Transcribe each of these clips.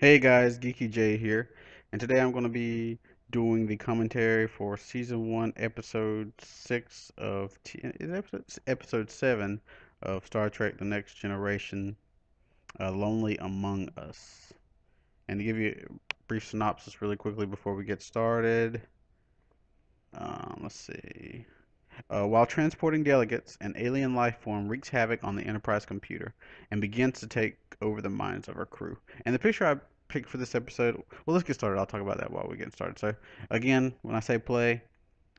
Hey guys, Geeky J here, and today I'm going to be doing the commentary for season 1, episode 6 of episode 7 of Star Trek: The Next Generation, Lonely Among Us. And to give you a brief synopsis really quickly before we get started, let's see. While transporting delegates, an alien life form wreaks havoc on the Enterprise computer and begins to take over the minds of her crew. And the picture I picked for this episode, well, let's get started. I'll talk about that while we get started. So, again, when I say play,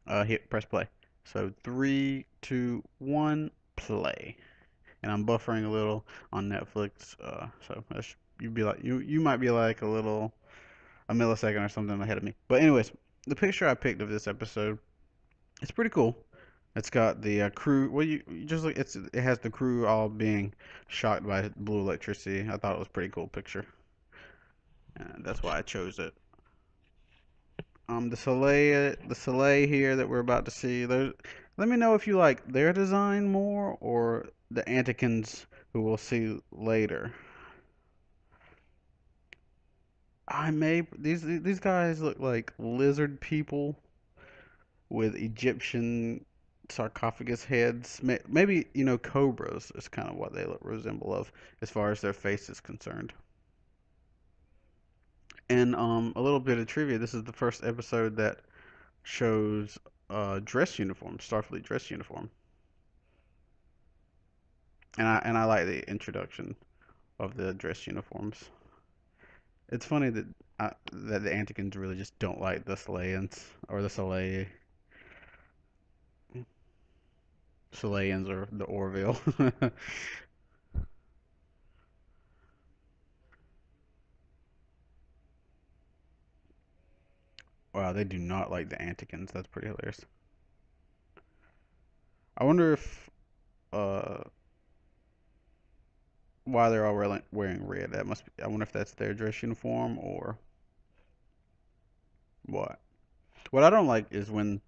press play. So, three, two, one, play. And I'm buffering a little on Netflix, so you might be like a millisecond or something ahead of me. But anyways, the picture I picked of this episode, it's pretty cool. It's got the crew. Well, you just look. It has the crew all being shocked by blue electricity. I thought it was a pretty cool picture, and that's why I chose it. The Soleil here that we're about to see. Those. Let me know if you like their design more or the Antikins who we'll see later. I may these guys look like lizard people with Egyptian sarcophagus heads. Maybe, cobras is kind of what they look resemble of as far as their face is concerned. And a little bit of trivia. This is the first episode that shows dress uniform, Starfleet dress uniform. And I like the introduction of the dress uniforms. It's funny that the Antikins really just don't like the Soleians or the Soleians or the Orville. Wow, they do not like the Antikins. That's pretty hilarious. I wonder if uh why they're all wearing red. That must be. I wonder if that's their dress uniform or what. What I don't like is when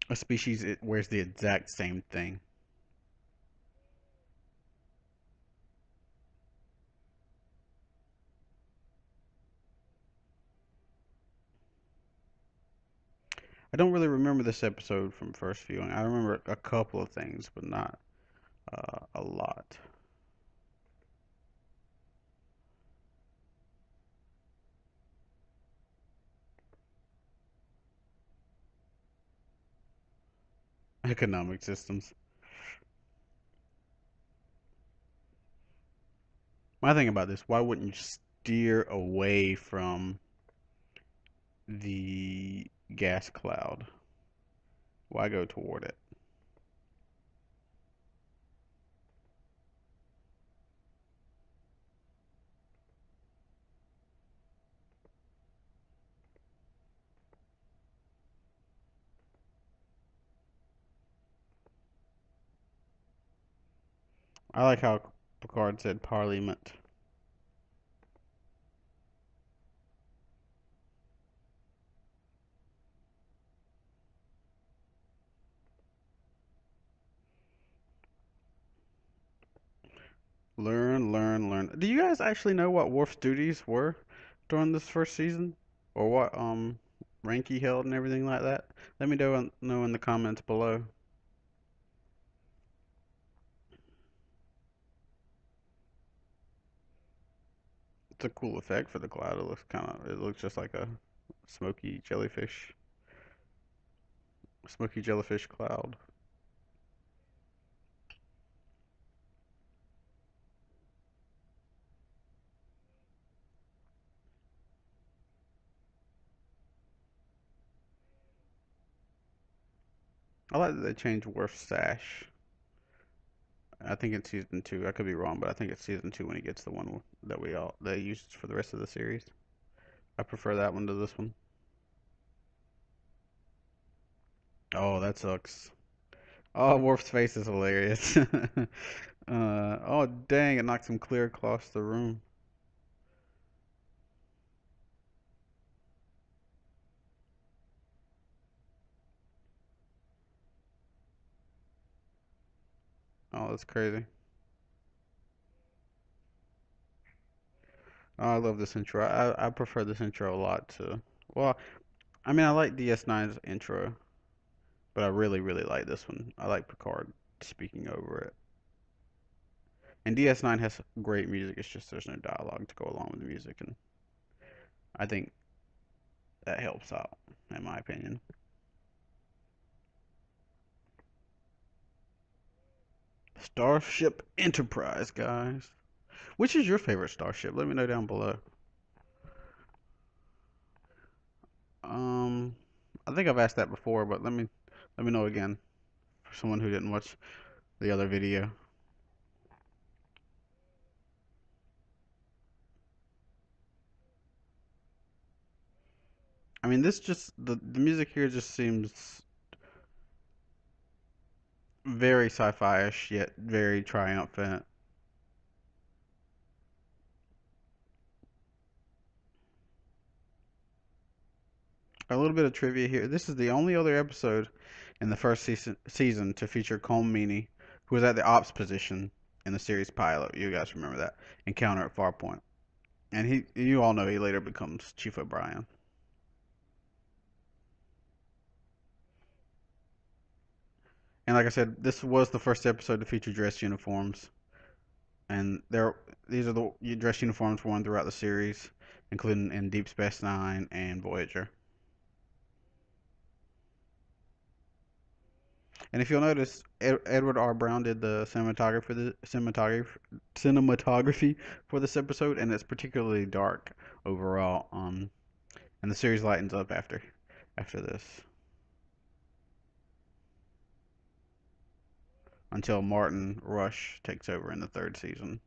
a species it wears the exact same thing. I don't really remember this episode from first viewing. I remember a couple of things, but not a lot. Economic systems. My thing about this, why wouldn't you steer away from the gas cloud? Why go toward it? I like how Picard said Parliament. Learn, learn, learn. Do you guys actually know what Worf's duties were during this first season, or what rank he held and everything like that? Let me know in the comments below. It's a cool effect for the cloud. It looks just like a smoky jellyfish, smoky jellyfish cloud. I like that they changed Worf's sash. I think it's season 2. I could be wrong, but I think it's season 2 when he gets the one that we all they used for the rest of the series. I prefer that one to this one. Oh, that sucks. Oh, Worf's face is hilarious. Oh dang, it knocks him clear across the room. Oh, that's crazy. I love this intro. I prefer this intro a lot to. Well, I mean, I like DS9's intro, but I really, really like this one. I like Picard speaking over it. And DS9 has great music. It's just there's no dialogue to go along with the music, and I think that helps out, in my opinion. Starship Enterprise, guys. Which is your favorite starship? Let me know down below. Um, I think I've asked that before, but let me know again for someone who didn't watch the other video. I mean, this just the music here just seems very sci-fi-ish yet very triumphant. A little bit of trivia here. This is the only other episode in the first season to feature Colm Meaney, who was at the ops position in the series pilot. You guys remember that encounter at Farpoint, and you all know he later becomes Chief O'Brien. And like I said, this was the first episode to feature dress uniforms, and these are the dress uniforms worn throughout the series, including in Deep Space Nine and Voyager. And if you'll notice, Edward R. Brown did the cinematography for this episode, and it's particularly dark overall. And the series lightens up after this until Martin Rush takes over in the third season.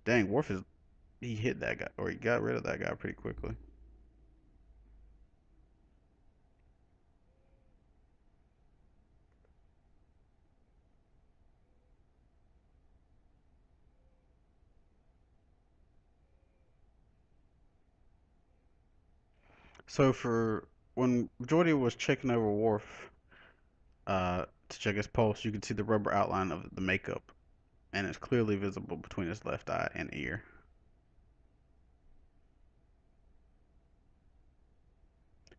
Dang, Worf is he hit that guy or he got rid of that guy pretty quickly. So for when Jordy was checking over Worf to check his pulse, you could see the rubber outline of the makeup, and it's clearly visible between his left eye and ear.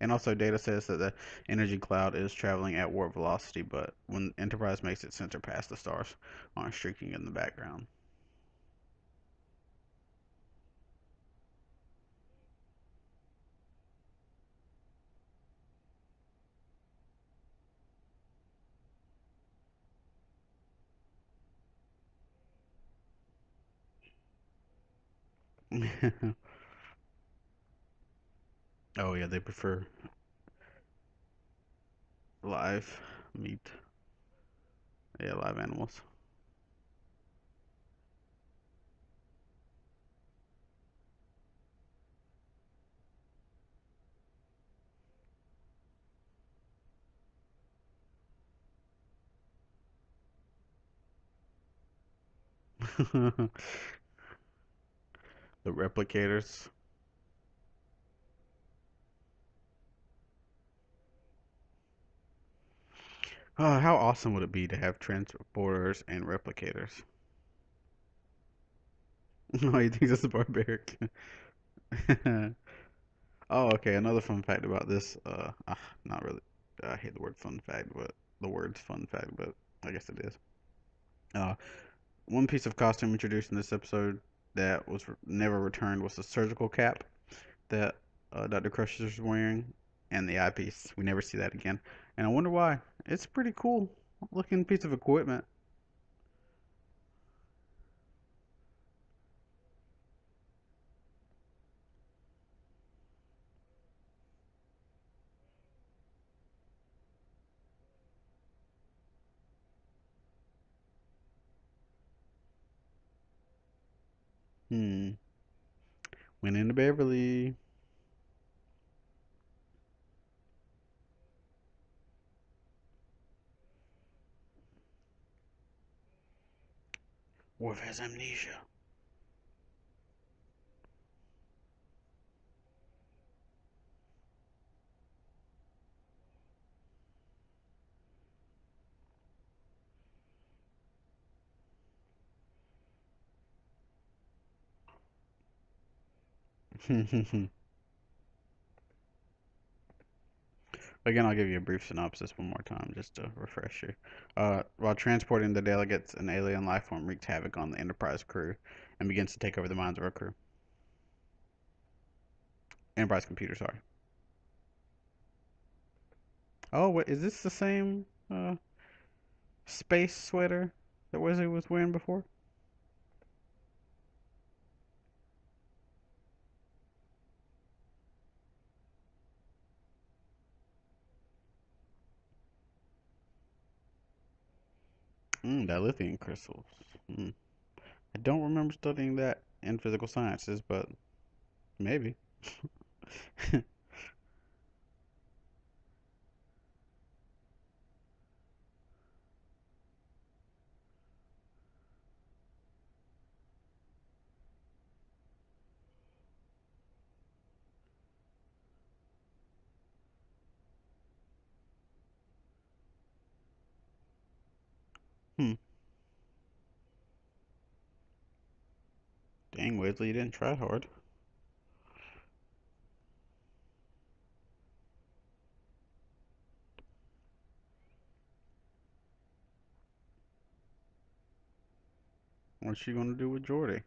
And also, data says that the energy cloud is traveling at warp velocity, but when Enterprise makes its center past, the stars aren't streaking in the background. Oh yeah, they prefer live meat. Yeah, live animals. The replicators. Oh, how awesome would it be to have transporters and replicators? Oh, you think this is barbaric? Oh, okay. Another fun fact about this. Not really. I hate the word fun fact, but the word's fun fact, but I guess it is. Uh, one piece of costume introduced in this episode that was never returned was the surgical cap that Dr. Crusher's wearing and the eyepiece. We never see that again, and I wonder why. It's a pretty cool looking piece of equipment. Hmm. Went into Beverly. Worf has amnesia. Again, I'll give you a brief synopsis one more time just to refresh you. While transporting the delegates, an alien life form wreaks havoc on the Enterprise crew and begins to take over the minds of our crew. Enterprise computer, sorry. Oh, wait, is this the same space sweater that Wesley was wearing before? Dilithium crystals. Mm. I don't remember studying that in physical sciences, but maybe. Hmm. Dang, Wesley, you didn't try hard. What's she gonna do with Jordy?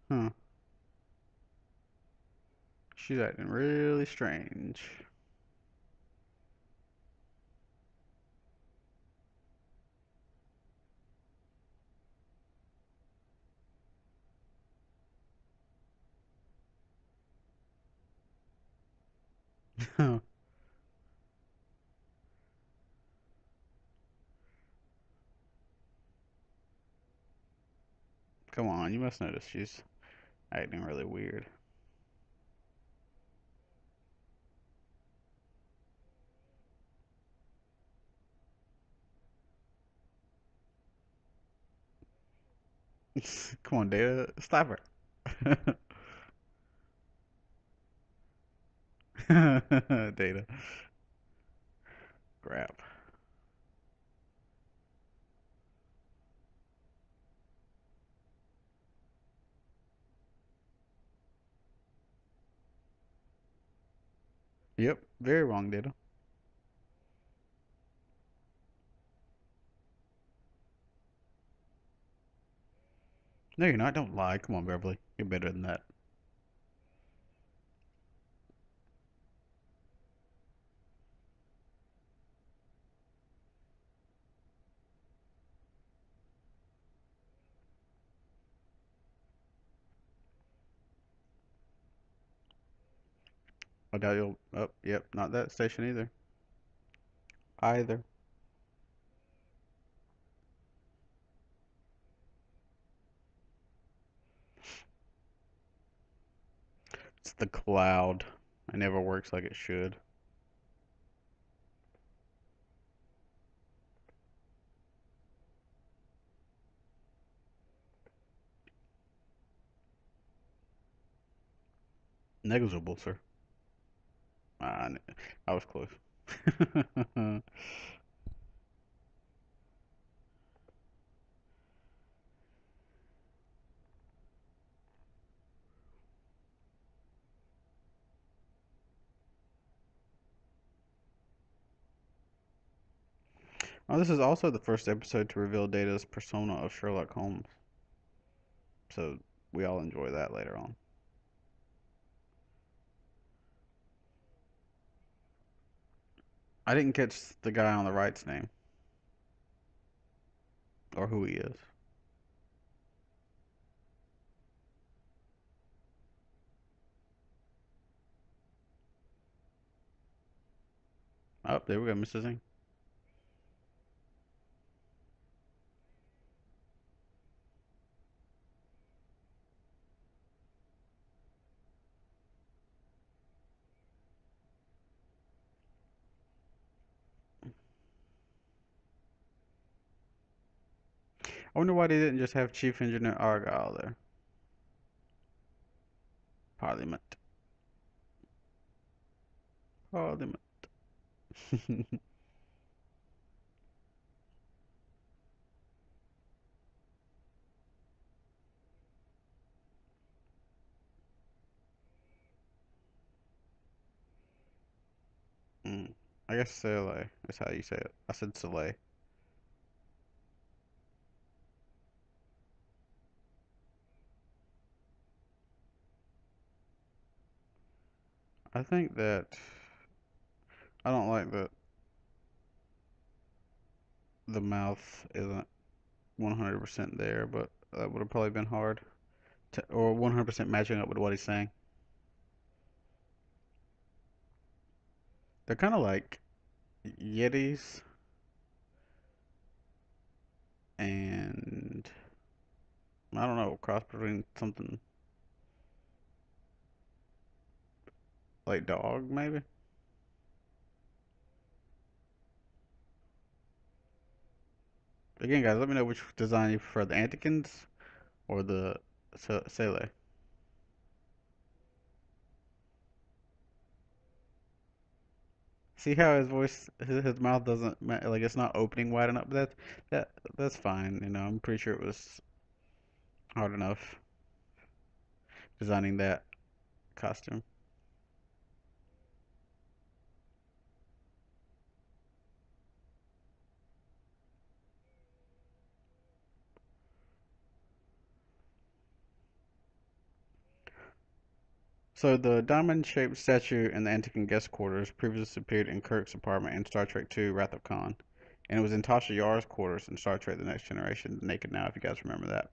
Huh. She's acting really strange. Come on, you must notice she's acting really weird. Come on, Data, stop her. Data, crap. Yep, very wrong, Data. No, you're not. Don't lie. Come on, Beverly. You're better than that. I doubt you'll. Oh, yep, not that station either. Either. It's the cloud. It never works like it should. Negligible, sir. I, I was close. Oh, this is also the first episode to reveal Data's persona of Sherlock Holmes, so we all enjoy that later on. I didn't catch the guy on the right's name or who he is. Oh, there we go, Mrs. Zing. I wonder why they didn't just have Chief Engineer Argyle there. Parliament. Parliament. Mm. I guess Soleil is how you say it. I said Soleil. I think that I don't like that the mouth isn't 100% there, but that would have probably been hard to, or 100% matching up with what he's saying. They're kind of like Yetis and I don't know, cross between something like dog, maybe. Again, guys, let me know which design you prefer, the Antikins or the Sele. See how his voice, his mouth doesn't like it's not opening wide enough. That that's fine. You know, I'm pretty sure it was hard enough designing that costume. So the diamond-shaped statue in the Antikin guest quarters previously appeared in Kirk's apartment in Star Trek II: Wrath of Khan, and it was in Tasha Yar's quarters in Star Trek: The Next Generation, Naked Now, if you guys remember that,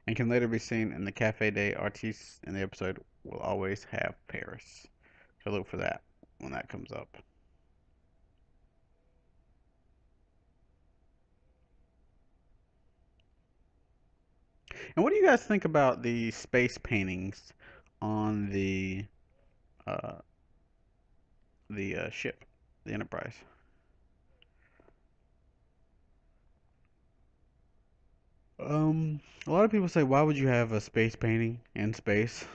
and can later be seen in the Cafe des Artistes in the episode "Will Always Have Paris." So look for that when that comes up. And what do you guys think about the space paintings on uh, the ship, the Enterprise? A lot of people say, why would you have a space painting in space?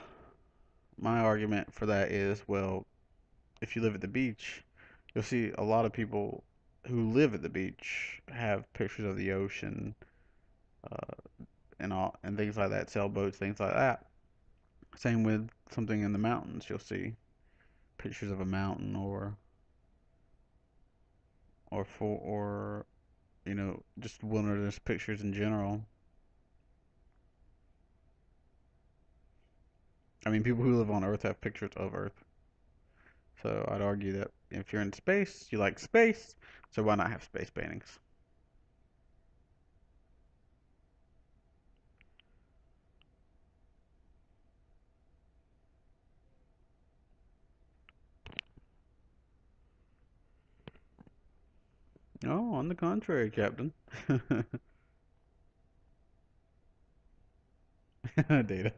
My argument for that is, well, if you live at the beach, you'll see a lot of people who live at the beach have pictures of the ocean, uh, and all and things like that, sailboats, things like that. Same with something in the mountains. You'll see pictures of a mountain or just wilderness pictures in general. I mean, people who live on Earth have pictures of Earth. So I'd argue that if you're in space, you like space, so why not have space paintings? Oh, on the contrary, Captain. Data.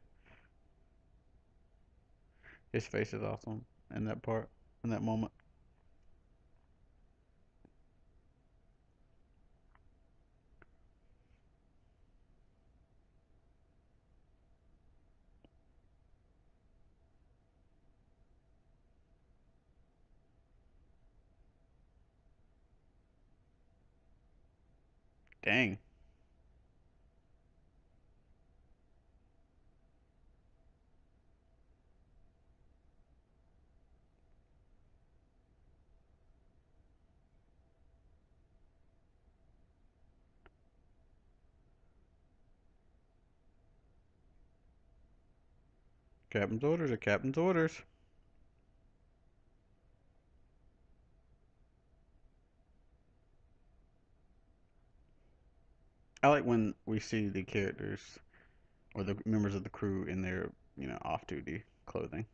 His face is awesome in that part, in that moment. Dang. Captain's orders are captain's orders. I like when we see the characters or the members of the crew in their, off-duty clothing.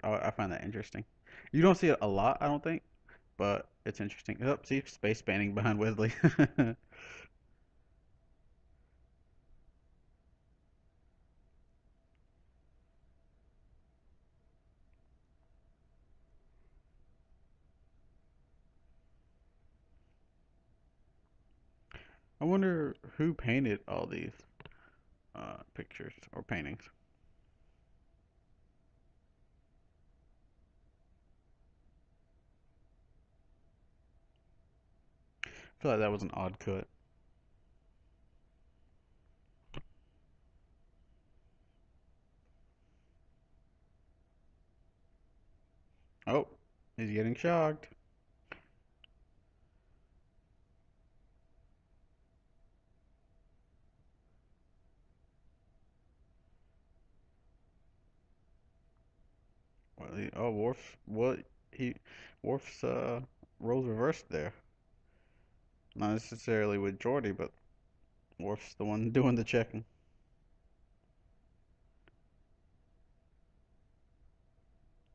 I find that interesting. You don't see it a lot, I don't think, but it's interesting. Oh, see, space spanning behind Wesley. I wonder who painted all these pictures or paintings. feel like that was an odd cut. Oh, he's getting shocked. Oh, Worf. What he Worf's roles reversed there. Not necessarily with Geordi, but Worf's the one doing the checking.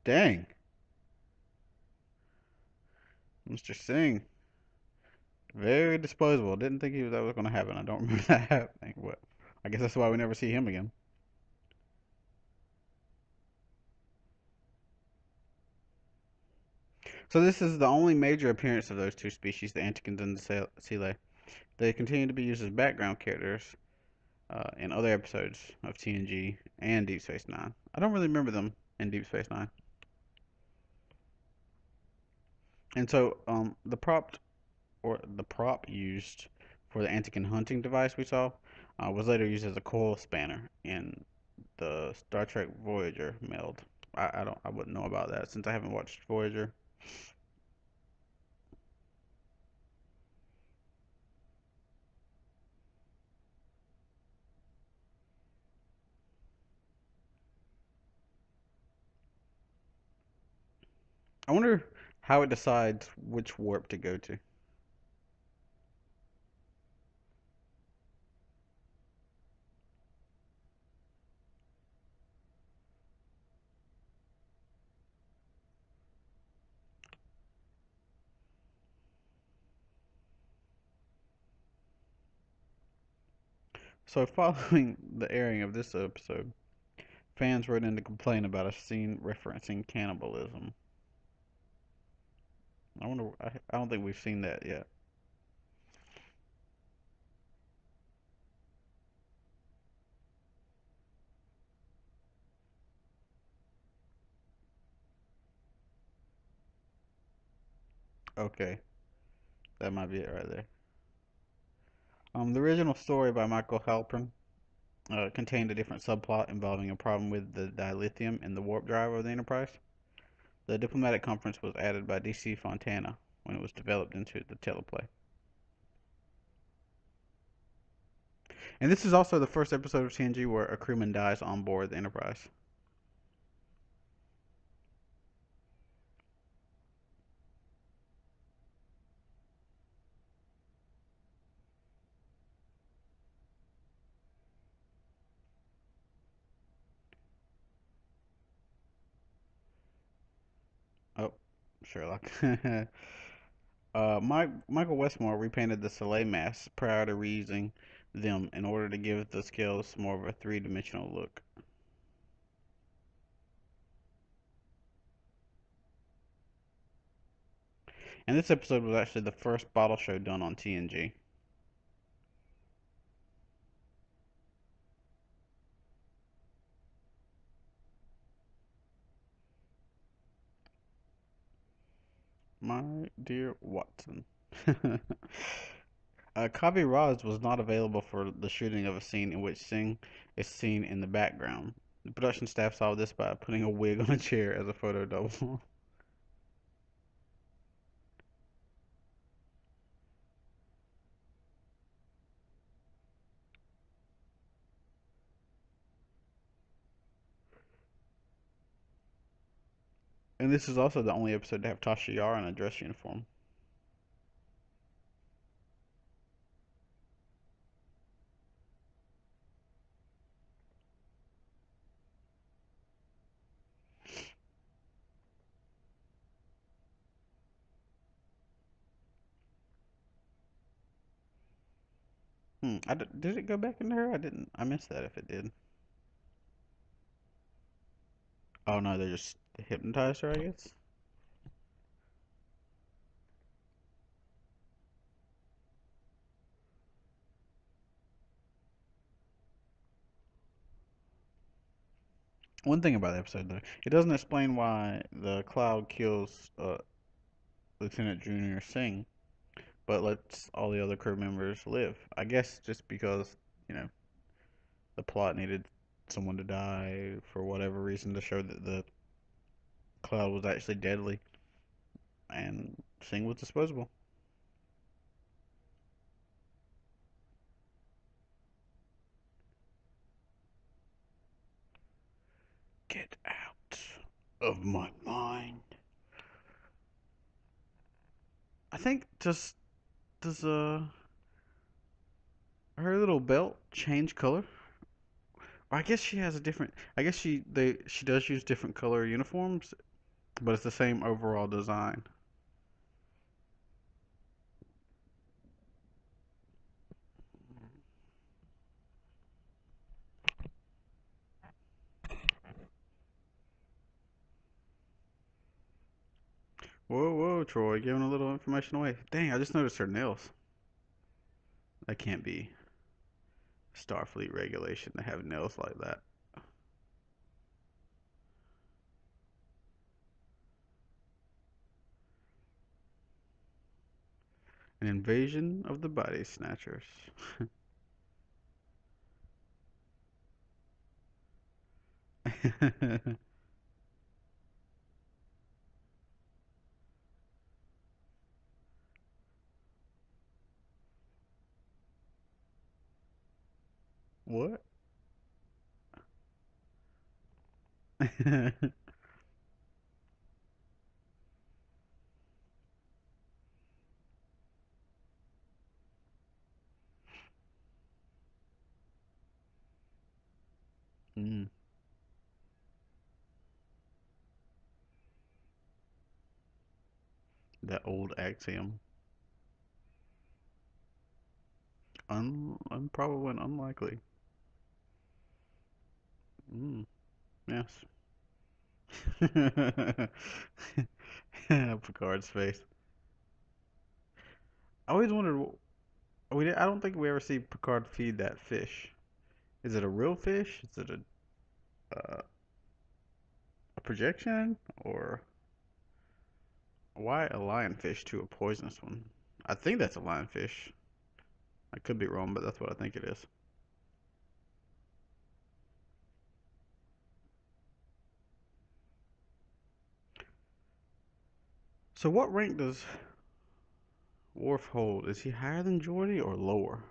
Dang, Mr. Singh, very disposable. Didn't think that was going to happen. I don't remember that happening, but I guess that's why we never see him again. So this is the only major appearance of those two species, the Antikins and the Sele. They continue to be used as background characters in other episodes of TNG and Deep Space Nine. I don't really remember them in Deep Space Nine. And so the prop used for the Antikin hunting device we saw was later used as a coil spanner in the Star Trek Voyager meld. I wouldn't know about that since I haven't watched Voyager. I wonder how it decides which warp to go to. So following the airing of this episode, fans wrote in to complain about a scene referencing cannibalism. I wonder. I don't think we've seen that yet. Okay, that might be it right there. The original story by Michael Halpern contained a different subplot involving a problem with the dilithium in the warp drive of the Enterprise. The diplomatic conference was added by D.C. Fontana when it was developed into the teleplay. And this is also the first episode of TNG where a crewman dies on board the Enterprise. Oh, Sherlock. Michael Westmore repainted the Soleil masks prior to reusing them in order to give the scales more of a three-dimensional look. And this episode was actually the first bottle show done on TNG. My dear Watson. Kavi Raz was not available for the shooting of a scene in which Singh is seen in the background. The production staff saw this by putting a wig on a chair as a photo double. And this is also the only episode to have Tasha Yar in a dress uniform. Did it go back into her? I didn't. I missed that if it did. Oh no, they just hypnotized her, I guess. One thing about the episode though, it doesn't explain why the cloud kills Lieutenant Junior Singh, but lets all the other crew members live. I guess just because, you know, the plot needed someone to die for whatever reason to show that the cloud was actually deadly and Singh was disposable. Get out of my mind. I think just does her little belt change color? I guess she has a different. I guess she does use different color uniforms, but it's the same overall design. Whoa, whoa, Troy, giving a little information away. Dang, I just noticed her nails. That can't be Starfleet regulation to have nails like that. An invasion of the body snatchers. What? Mm, that old axiom. Improbable and unlikely. Mm, yes. Picard's face. I always wondered. I don't think we ever see Picard feed that fish. Is it a real fish? Is it a projection, or why a lionfish to a poisonous one? I think that's a lionfish. I could be wrong, but that's what I think it is. So, what rank does Worf hold? Is he higher than Geordi or lower?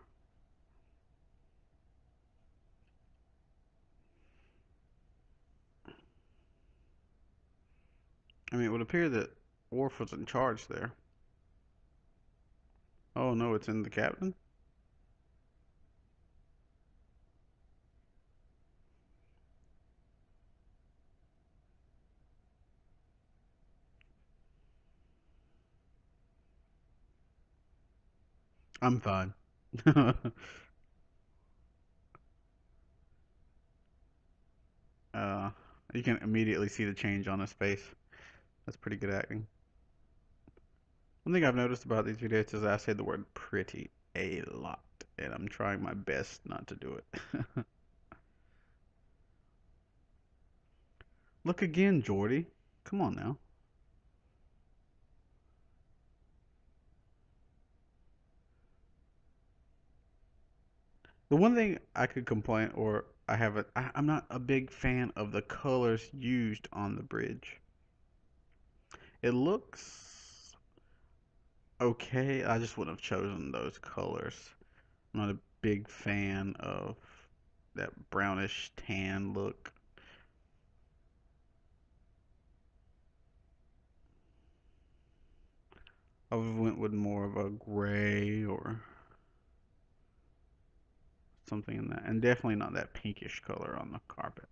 I mean, it would appear that Worf was in charge there. Oh no, it's in the captain. I'm fine. uh, you can immediately see the change on his face. That's pretty good acting. One thing I've noticed about these videos is I say the word pretty a lot, and I'm trying my best not to do it. Look again, Jordy. Come on now. The one thing I could complain, or I'm not a big fan of the colors used on the bridge. It looks okay. I just wouldn't have chosen those colors. I'm not a big fan of that brownish tan look. I went with more of a gray or something in that, and definitely not that pinkish color on the carpet.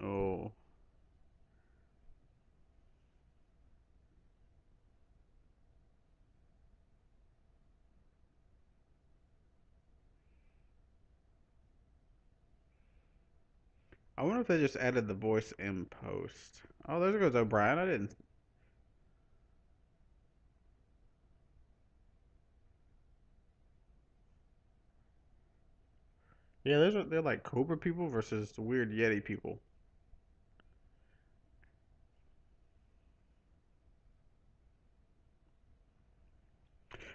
Oh, I wonder if they just added the voice in post. Oh, there goes O'Brien. I didn't. Yeah, they're like Cobra people versus the weird Yeti people.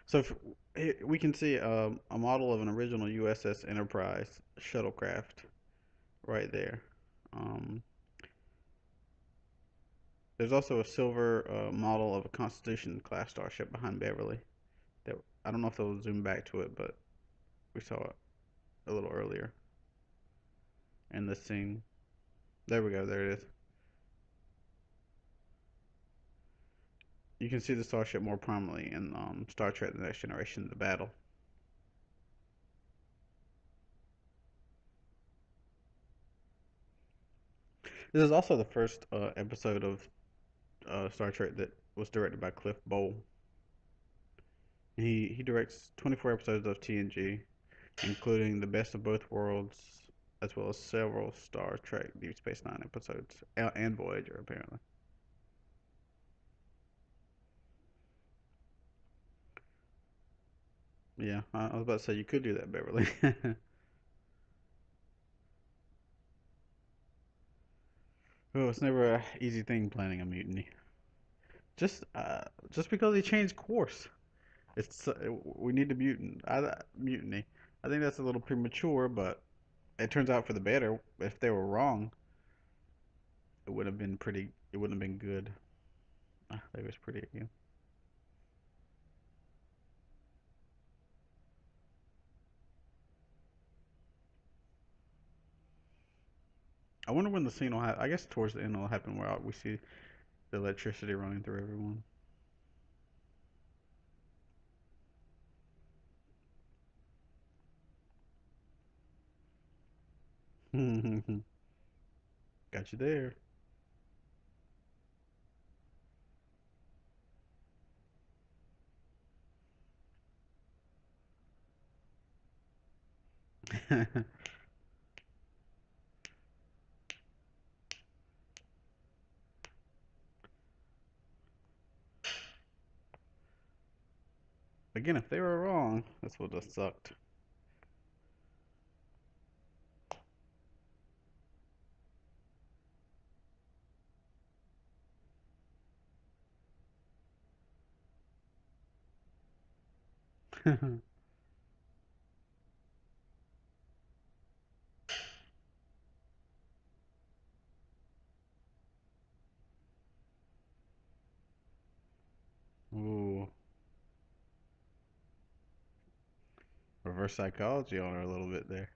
So we can see a model of an original USS Enterprise shuttlecraft right there. Um, there's also a silver model of a Constitution class starship behind Beverly. That I don't know if they'll zoom back to it, but we saw it a little earlier in this scene. There we go. There it is. You can see the starship more prominently in Star Trek: The Next Generation: The Battle. This is also the first episode of Star Trek that was directed by Cliff Bole. He directs 24 episodes of TNG, including The Best of Both Worlds, as well as several Star Trek Deep Space Nine episodes, and Voyager, apparently. Yeah, I was about to say you could do that, Beverly. Oh, it's never a easy thing planning a mutiny. Just because he changed course, we need to mutiny. I think that's a little premature, but it turns out for the better. If they were wrong, it would have been pretty. It wouldn't have been good. They was pretty again. I wonder when the scene will happen. I guess towards the end it'll happen where we see the electricity running through everyone. Got you there. Again, if they were wrong, that's what just sucked. Ooh, reverse psychology on her a little bit there.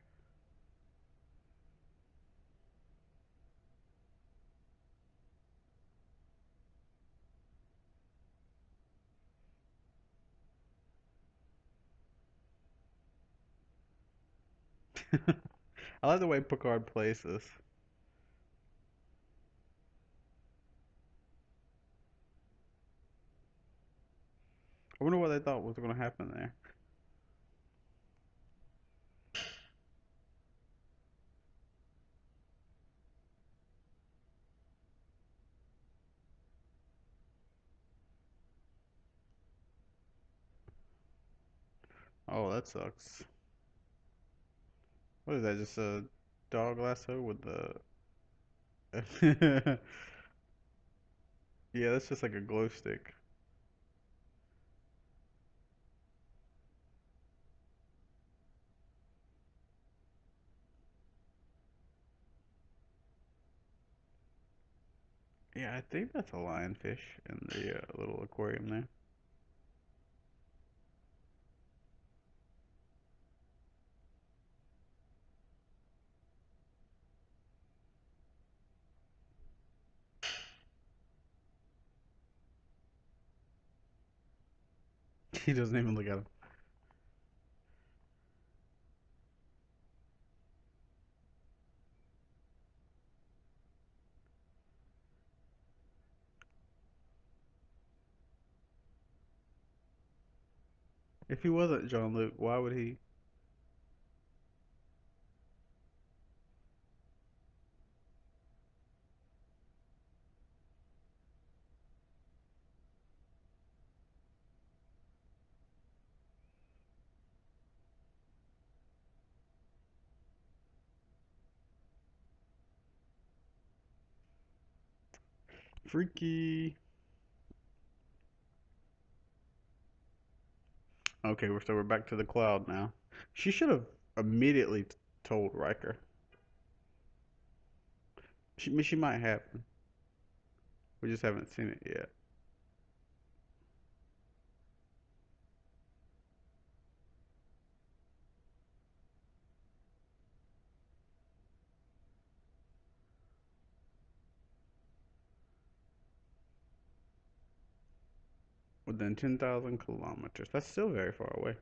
I like the way Picard plays this. I wonder what they thought was going to happen there. Oh, that sucks. What is that? Just a dog lasso with the. Yeah, that's just like a glow stick. Yeah, I think that's a lionfish in the little aquarium there. He doesn't even look at him. If he wasn't John Luke, why would he? Freaky. Okay, we're back to the cloud now. She should have immediately told Riker. She might have. We just haven't seen it yet. Within 10,000 kilometers. That's still very far away.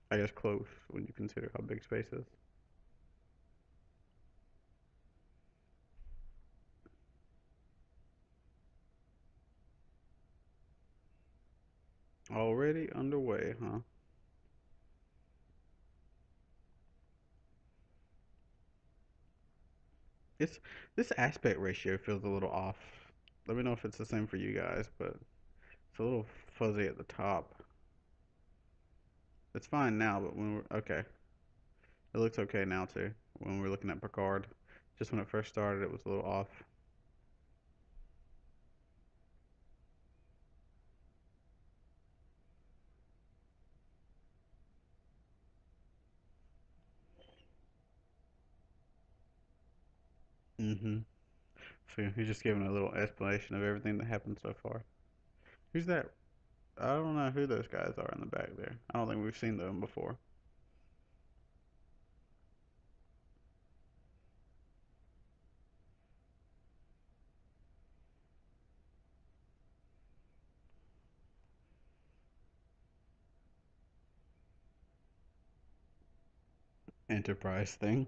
I guess close when you consider how big space is. Already underway, huh? It's this aspect ratio feels a little off. Let me know if it's the same for you guys, but it's a little fuzzy at the top. It's fine now, but when we're okay, it looks okay now too. When we're looking at Picard, just when it first started, it was a little off. Mm-hmm. So he's just giving a little explanation of everything that happened so far. Who's that? I don't know who those guys are in the back there. I don't think we've seen them before. Enterprise thing.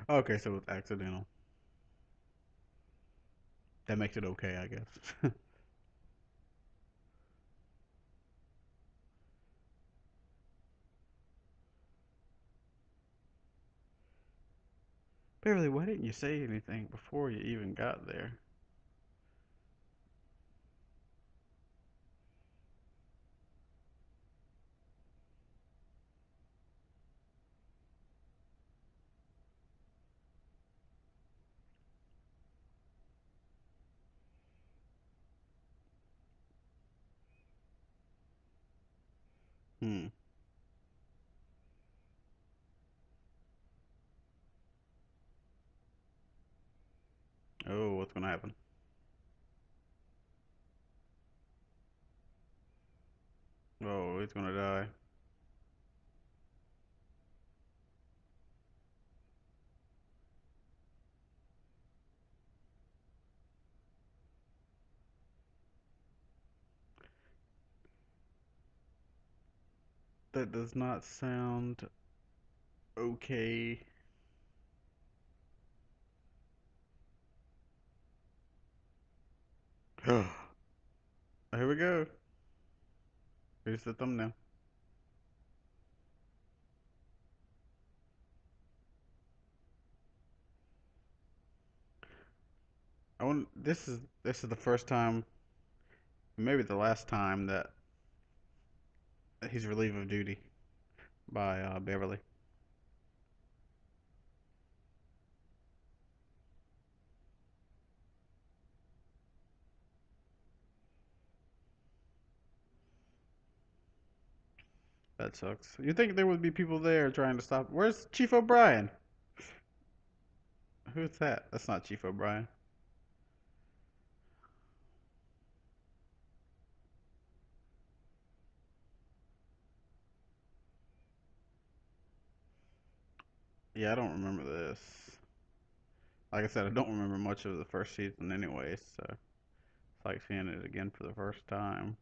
Okay, so it's accidental. That makes it okay, I guess. Beverly, why didn't you say anything before you even got there? Hmm. Oh, what's gonna happen? Oh, he's gonna die. That does not sound okay. Here we go. Here's the thumbnail. This is the first time, maybe the last time that he's relieved of duty by Beverly. That sucks. You think there would be people there trying to stop? Where's Chief O'Brien? Who's that? That's not Chief O'Brien. Yeah, I don't remember this. Like I said, I don't remember much of the first season anyway, so it's like seeing it again for the first time.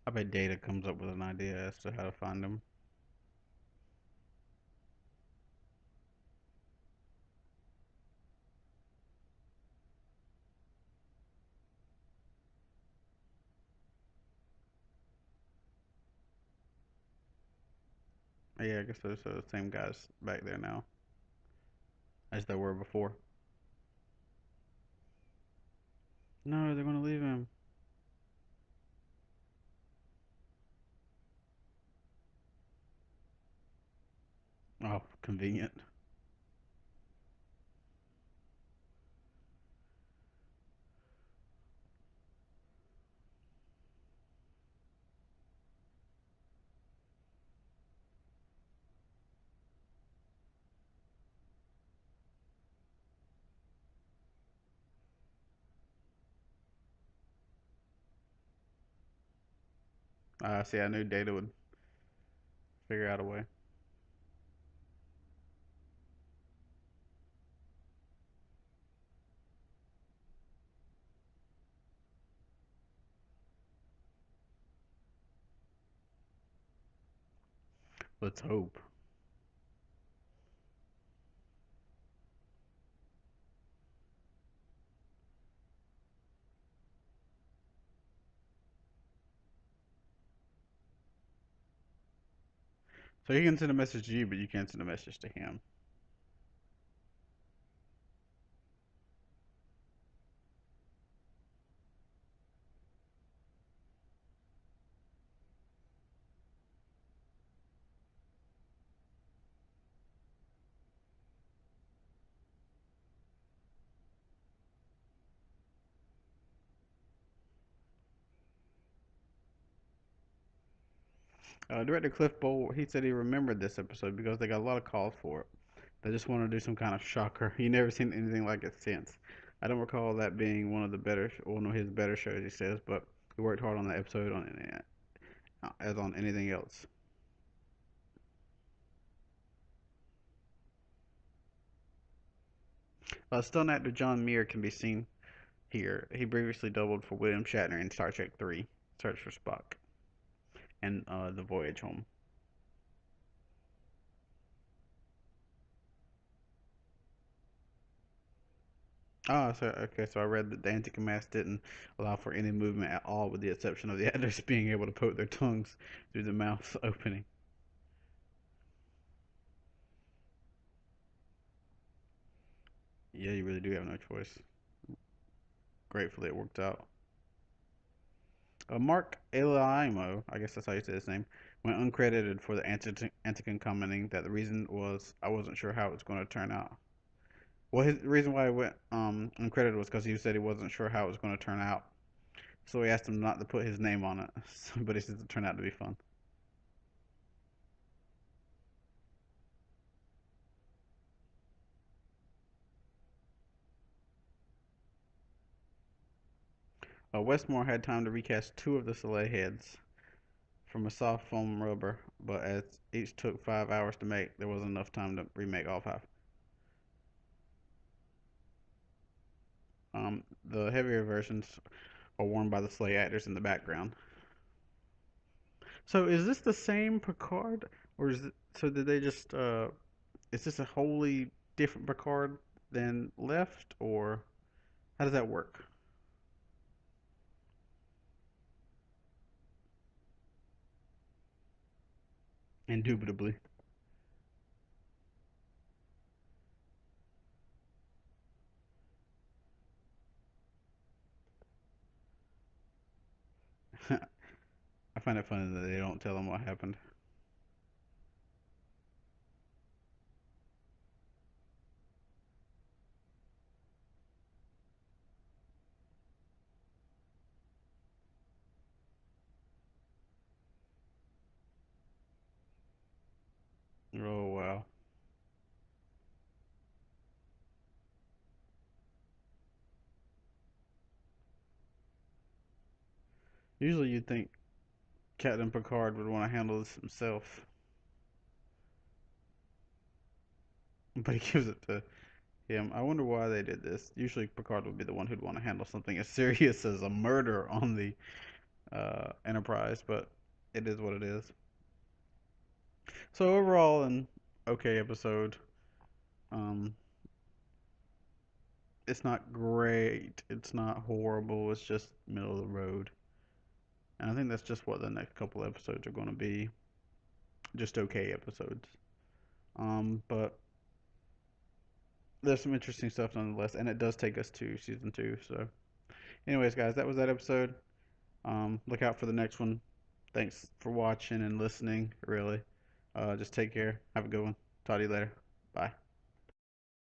I bet Data comes up with an idea as to how to find them. Yeah, I guess those are the same guys back there now as they were before. No, they're gonna leave him. Oh, convenient. See, I knew Data would figure out a way. Let's hope. So he can send a message to you, but you can't send a message to him. Director Cliff Bowl, he said he remembered this episode because they got a lot of calls for it. They just want to do some kind of shocker. He never seen anything like it since. I don't recall that being one of the better, one of his better shows. He says, but he worked hard on the episode on as on anything else. Stunt actor John Muir can be seen here. He previously doubled for William Shatner in Star Trek III: Search for Spock and The Voyage Home. Ah, so okay, so I read that the anti-mask didn't allow for any movement at all, with the exception of the actors being able to poke their tongues through the mouth opening. Yeah, you really do have no choice. Gratefully, it worked out. Mark Elaimo, I guess that's how you say his name, went uncredited for the Antican, commenting that the reason was I wasn't sure how it was going to turn out. Well, his the reason why he went uncredited was because he said he wasn't sure how it was going to turn out. So he asked him not to put his name on it, but he says it turned out to be fun. Westmore had time to recast two of the Soleil heads from a soft foam rubber, but as each took 5 hours to make, there wasn't enough time to remake all five. The heavier versions are worn by the sleigh actors in the background. So is this the same Picard, or is it, so did they just is this a wholly different Picard than left, or how does that work? Indubitably. I find it funny that they don't tell them what happened. Oh wow. Usually you'd think Captain Picard would want to handle this himself, but he gives it to him. I wonder why they did this. Usually Picard would be the one who'd want to handle something as serious as a murder on the Enterprise, but it is what it is. So overall, an okay episode. Um, it's not great. It's not horrible. It's just middle of the road. And I think that's just what the next couple episodes are going to be. Just okay episodes. But there's some interesting stuff nonetheless, and it does take us to season two. So, anyways, guys, that was that episode. Look out for the next one. Thanks for watching and listening. Really, just take care. Have a good one. Talk to you later. Bye.